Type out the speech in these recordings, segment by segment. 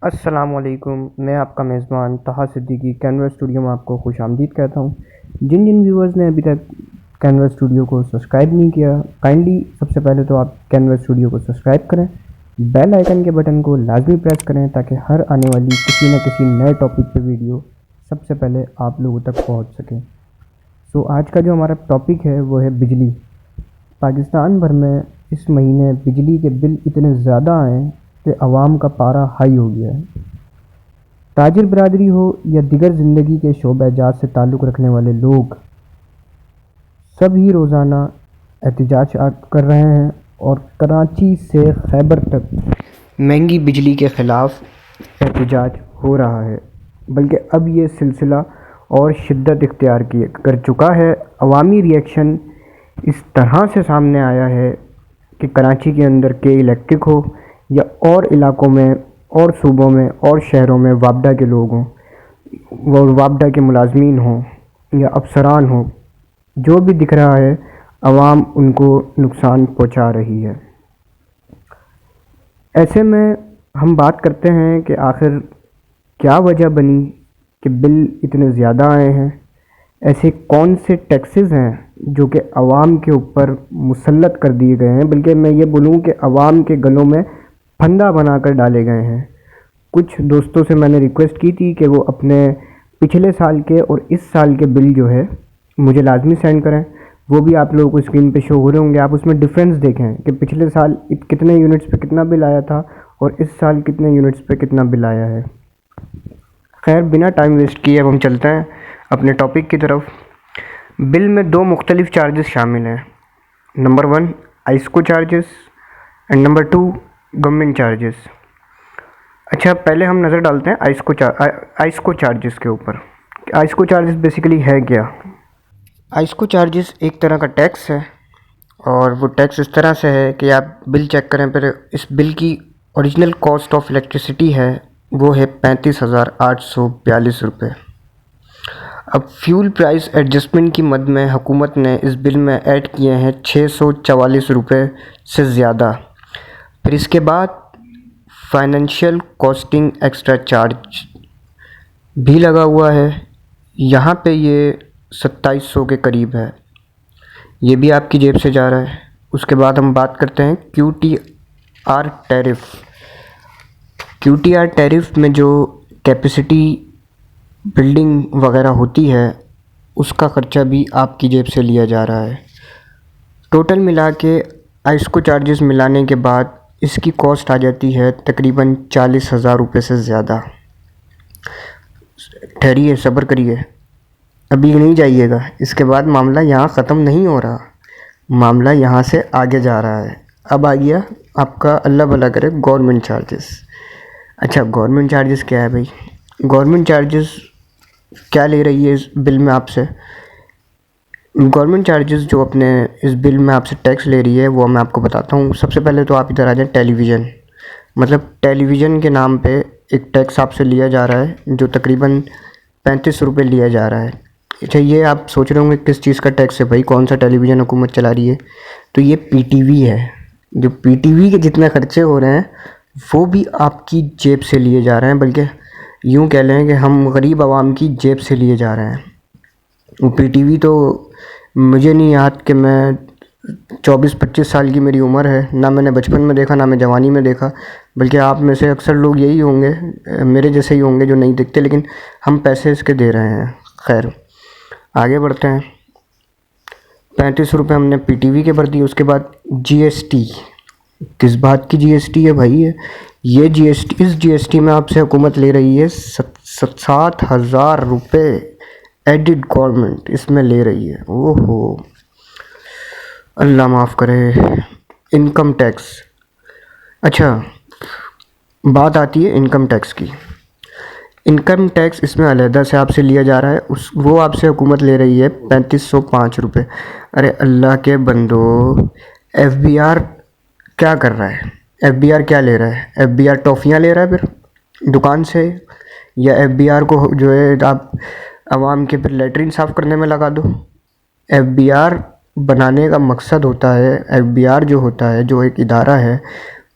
अस्सलामुअलैकुम। मैं आपका मेज़बान तहा सिद्दीकी कैनवा स्टूडियो में आपको खुश आमदीद कहता हूँ। जिन जिन व्यूवर्स ने अभी तक कैनवा स्टूडियो को सब्सक्राइब नहीं किया, काइंडली सबसे पहले तो आप कैनवा स्टूडियो को सब्सक्राइब करें, बेल आइकन के बटन को लाजमी प्रेस करें ताकि हर आने वाली किसी न किसी नए टॉपिक पे वीडियो सबसे पहले आप लोगों तक पहुँच सके। सो आज का जो हमारा टॉपिक है वो है बिजली। पाकिस्तान भर में इस महीने बिजली के बिल इतने ज़्यादा आए कि आवाम का पारा हाई हो गया है। ताजिर बरादरी हो या दिगर ज़िंदगी के शोबे-जात से ताल्लुक़ रखने वाले लोग सभी रोज़ाना एहतजाज कर रहे हैं और कराची से खैबर तक महंगी बिजली के ख़िलाफ़ एहतजाज हो रहा है। बल्कि अब ये सिलसिला और शिद्दत इख्तियार कर चुका है। अवामी रिएक्शन इस तरह से सामने आया है कि कराची के अंदर के इलेक्ट्रिक हो या और इलाक़ों में और सूबों में और शहरों में वापडा के लोग हों, वो वापडा के मुलाजमीन हों या अफसरान हों, जो भी दिख रहा है अवाम उनको नुकसान पहुंचा रही है। ऐसे में हम बात करते हैं कि आखिर क्या वजह बनी कि बिल इतने ज़्यादा आए हैं। ऐसे कौन से टैक्सेस हैं जो कि अवाम के ऊपर मुसल्लत कर दिए गए हैं, बल्कि मैं ये बोलूँ कि अवाम के गलों में फंदा बनाकर डाले गए हैं। कुछ दोस्तों से मैंने रिक्वेस्ट की थी कि वो अपने पिछले साल के और इस साल के बिल जो है मुझे लाजमी सेंड करें। वो भी आप लोगों को स्क्रीन पे शो हो रहे होंगे, आप उसमें डिफरेंस देखें कि पिछले साल कितने यूनिट्स पे कितना बिल आया था और इस साल कितने यूनिट्स पे कितना बिल आया है। खैर, बिना टाइम वेस्ट किए अब हम चलते हैं अपने टॉपिक की तरफ। बिल में दो मुख्तलिफ चार्जेस शामिल हैं। Number 1 IESCO charges and number 2 government charges. अच्छा, पहले हम नज़र डालते हैं आइस्को चार्जेस के ऊपर। आइस्को चार्जेस बेसिकली है क्या? आइस्को चार्जेस एक तरह का टैक्स है और वो टैक्स इस तरह से है कि आप बिल चेक करें, फिर इस बिल की ओरिजिनल कॉस्ट ऑफ इलेक्ट्रिसिटी है वो है 35,842 रुपये। अब फ्यूल प्राइस एडजस्टमेंट की मद में हुकूमत ने इस बिल में ऐड किए हैं 644 रुपये से ज़्यादा। फिर इसके बाद फाइनेंशियल कॉस्टिंग एक्स्ट्रा चार्ज भी लगा हुआ है। यहाँ पे ये 2700 के करीब है, ये भी आपकी जेब से जा रहा है। उसके बाद हम बात करते हैं QTR टैरिफ। QTR टैरिफ में जो कैपेसिटी बिल्डिंग वगैरह होती है उसका ख़र्चा भी आपकी जेब से लिया जा रहा है। टोटल मिला के आइस्को चार्जेस मिलाने के बाद इसकी कॉस्ट आ जाती है तकरीबन 40,000 रुपये से ज़्यादा। ठहरिए, सब्र करिए, अभी नहीं जाइएगा। इसके बाद मामला यहाँ ख़त्म नहीं हो रहा, मामला यहाँ से आगे जा रहा है। अब आ गया आपका, अल्लाह भला करे, गवर्नमेंट चार्जेस। अच्छा, गवर्नमेंट चार्जेस क्या है भाई? गवर्नमेंट चार्जेस क्या ले रही है इस बिल में आपसे? गवर्नमेंट चार्जेस जो अपने इस बिल में आपसे टैक्स ले रही है वो मैं आपको बताता हूँ। सबसे पहले तो आप इधर आ जाए। टेलीविज़न, मतलब टेलीविज़न के नाम पे एक टैक्स आपसे लिया जा रहा है जो तकरीबन 35 रुपये लिया जा रहा है। अच्छा, ये आप सोच रहे होंगे किस चीज़ का टैक्स है भाई, कौन सा टेलीविज़न हुकूमत चला रही है? तो ये PTV है। जो PTV के जितने खर्चे हो रहे हैं वो भी आपकी जेब से लिए जा रहे हैं, बल्कि यूँ कह लें कि हम गरीब आवाम की जेब से लिए जा रहे हैं। वो PTV तो मुझे नहीं याद कि मैं 24-25 साल की मेरी उम्र है, ना मैंने बचपन में देखा ना मैं जवानी में देखा। बल्कि आप में से अक्सर लोग यही होंगे, मेरे जैसे ही होंगे जो नहीं देखते, लेकिन हम पैसे इसके दे रहे हैं। खैर, आगे बढ़ते हैं। 35 रुपये हमने PTV के भर दिए। उसके बाद GST। किस बात की GST है भाई? ये GST, इस GST में आपसे हुकूमत ले रही है 60,000 रुपये एडिड गवर्नमेंट इसमें ले रही है। ओहो, अल्लाह माफ़ करे। Income tax. अच्छा, बात आती है इनकम टैक्स की। इनकम टैक्स इसमें अलहदा से आपसे लिया जा रहा है, वो आपसे हुकूमत ले रही है 3505 रुपये। अरे अल्लाह के बंदो, FBR क्या कर रहा है? FBR क्या ले रहा है? FBR टॉफ़ियाँ ले रहा है फिर दुकान से, या FBR को जो है आप आवाम के फिर लेटरिन साफ़ करने में लगा दो। FBR बनाने का मकसद होता है, FBR जो होता है, जो एक इदारा है,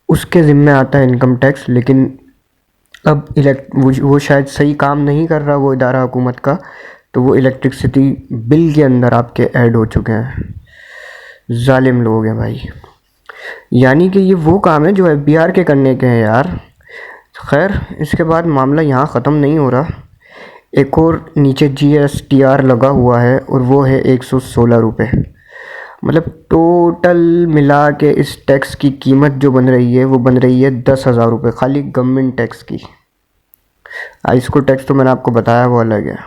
उसके ज़िम्मे आता है इनकम टैक्स। लेकिन अब वो शायद सही काम नहीं कर रहा वो इदारा हुकूमत का, तो वो इलेक्ट्रिसिटी बिल के अंदर आपके ऐड हो चुके हैं। जालिम लोग हैं भाई। यानी कि ये वो काम है जो एफबीआर के करने के हैं यार। खैर, इसके बाद मामला यहाँ ख़त्म नहीं हो रहा। एक और नीचे जीएसटीआर लगा हुआ है और वो है 116 रुपये। मतलब टोटल मिला के इस टैक्स की कीमत जो बन रही है वो बन रही है 10,000 रुपये, खाली गवर्नमेंट टैक्स की। इसको टैक्स तो मैंने आपको बताया वो अलग है।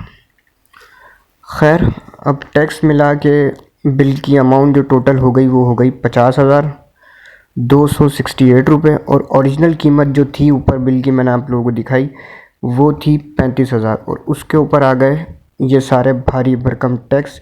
खैर, अब टैक्स मिला के बिल की अमाउंट जो टोटल हो गई वो हो गई 50,268 रुपये, और ओरिजिनल कीमत जो थी ऊपर बिल की मैंने आप लोगों को दिखाई वो थी 35,000, और उसके ऊपर आ गए ये सारे भारी भरकम टैक्स